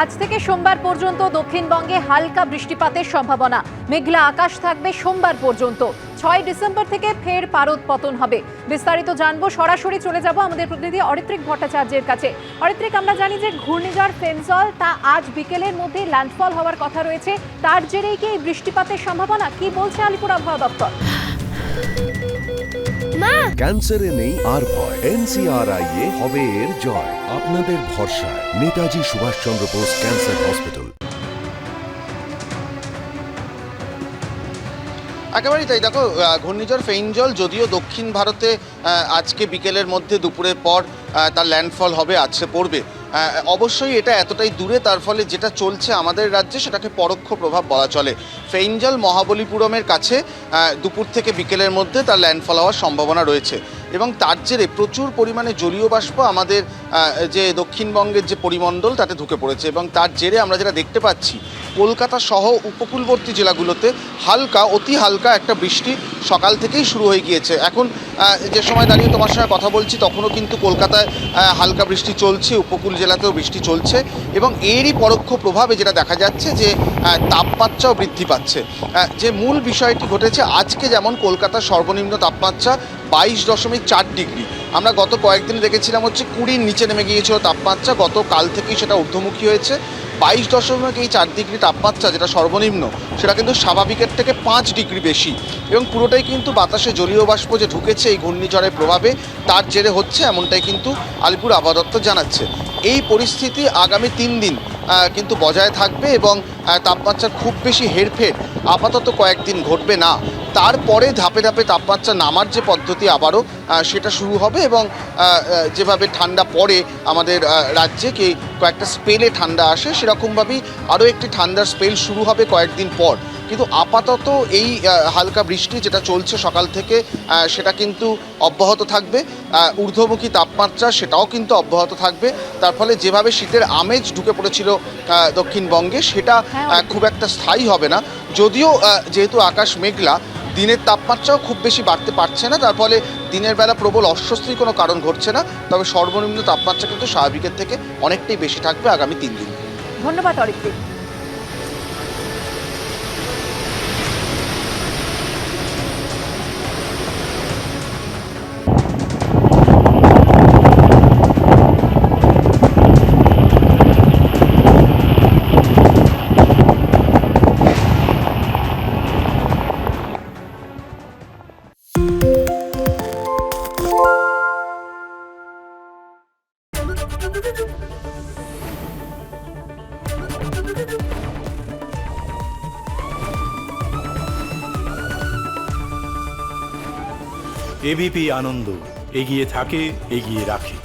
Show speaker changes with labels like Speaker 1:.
Speaker 1: আজ থেকে সোমবার পর্যন্ত দক্ষিণবঙ্গে হালকা বৃষ্টিপাতের সম্ভাবনা। মেঘলা আকাশ থাকবে সোমবার পর্যন্ত। ৬ ডিসেম্বর থেকে ফের পারদ পতন হবে। বিস্তারিত জানবো, সরাসরি চলে যাব আমাদের প্রতিনিধি অরিত্রিক ভট্টাচার্যের কাছে। অরিত্রিক, আমরা জানি যে ঘূর্ণিঝড় ফেঞ্জল তা আজ বিকেলের মধ্যে ল্যান্ডফল হওয়ার কথা রয়েছে। তার জেরেই কি এই বৃষ্টিপাতের সম্ভাবনা, কি বলছে আলিপুর আবহাওয়া দপ্তর?
Speaker 2: ক্যান্সারে নেই আর ভয়, NCRI এ হবে এর জয়। আপনাদের ভরসায় নেতাজি সুভাষচন্দ্র বোস ক্যান্সার হসপিটাল।
Speaker 3: একেবারেই তাই। দেখো, ঘূর্ণিঝড় ফেইঞ্জল যদিও দক্ষিণ ভারতে আজকে বিকেলের মধ্যে দুপুরের পর তার ল্যান্ডফল হবে, আছড়ে পড়বে। অবশ্যই এটা এতটাই দূরে, তার ফলে যেটা চলছে আমাদের রাজ্যে সেটাকে পরোক্ষ প্রভাব বলা চলে। ফেইঞ্জল মহাবলীপুরমের কাছে দুপুর থেকে বিকেলের মধ্যে তার ল্যান্ডফল হওয়ার সম্ভাবনা রয়েছে এবং তার জেরে প্রচুর পরিমাণে জলীয় বাষ্প আমাদের যে দক্ষিণবঙ্গের যে পরিমণ্ডল তাতে ঢুকে পড়েছে এবং তার জেরে আমরা যেটা দেখতে পাচ্ছি, কলকাতা সহ উপকূলবর্তী জেলাগুলোতে হালকা, অতি হালকা একটা বৃষ্টি সকাল থেকেই শুরু হয়ে গিয়েছে। এখন যে সময় দাঁড়িয়ে তোমার সঙ্গে কথা বলছি তখনও কিন্তু কলকাতায় হালকা বৃষ্টি চলছে, উপকূল জেলাতেও বৃষ্টি চলছে এবং এরই পরোক্ষ প্রভাবে যেটা দেখা যাচ্ছে যে তাপমাত্রাও বৃদ্ধি পাচ্ছে। যে মূল বিষয়টি ঘটেছে, আজকে যেমন কলকাতার সর্বনিম্ন তাপমাত্রা 22.4 ডিগ্রি। আমরা গত কয়েকদিন দেখেছিলাম হচ্ছে 20-র নিচে নেমে গিয়েছিল তাপমাত্রা, গতকাল থেকেই সেটা ঊর্ধ্বমুখী হয়েছে। 22.4 ডিগ্রি তাপমাত্রা যেটা সর্বনিম্ন, সেটা কিন্তু স্বাভাবিকের থেকে 5 ডিগ্রি বেশি এবং পুরোটাই কিন্তু বাতাসে জলীয় বাষ্প যে ঢুকেছে এই ঘূর্ণিঝড়ের প্রভাবে, তার জেরে হচ্ছে, এমনটাই কিন্তু আলিপুর আবহাওয়া দপ্তর জানাচ্ছে। এই পরিস্থিতি আগামী 3 দিন কিন্তু বজায় থাকবে এবং তাপমাত্রার খুব বেশি হেরফের আপাতত কয়েকদিন ঘটবে না। তারপরে ধাপে ধাপে তাপমাত্রা নামার যে পদ্ধতি আবারও সেটা শুরু হবে এবং যেভাবে ঠান্ডা পড়ে আমাদের রাজ্যে, কয়েকটা স্পেলে ঠান্ডা আসে, সেরকমভাবেই আরও একটি ঠান্ডার স্পেল শুরু হবে কয়েকদিন পর। কিন্তু আপাতত এই হালকা বৃষ্টি যেটা চলছে সকাল থেকে সেটা কিন্তু অব্যাহত থাকবে। ঊর্ধ্বমুখী তাপমাত্রা সেটাও কিন্তু অব্যাহত থাকবে। তার ফলে যেভাবে শীতের আমেজ ঢুকে পড়েছিল দক্ষিণবঙ্গে, সেটা খুব একটা স্থায়ী হবে না। যদিও যেহেতু আকাশ মেঘলা, দিনের তাপমাত্রাও খুব বেশি বাড়তে পারছে না, তার ফলে দিনের বেলা প্রবল অস্বস্তির কোনো কারণ ঘটছে না। তবে সর্বনিম্ন তাপমাত্রা কিন্তু স্বাভাবিকের থেকে অনেকটাই বেশি থাকবে আগামী 3 দিন।
Speaker 1: ধন্যবাদ অরিত্রিক।
Speaker 4: এবিপি আনন্দ, এগিয়ে থাকে, এগিয়ে রাখে।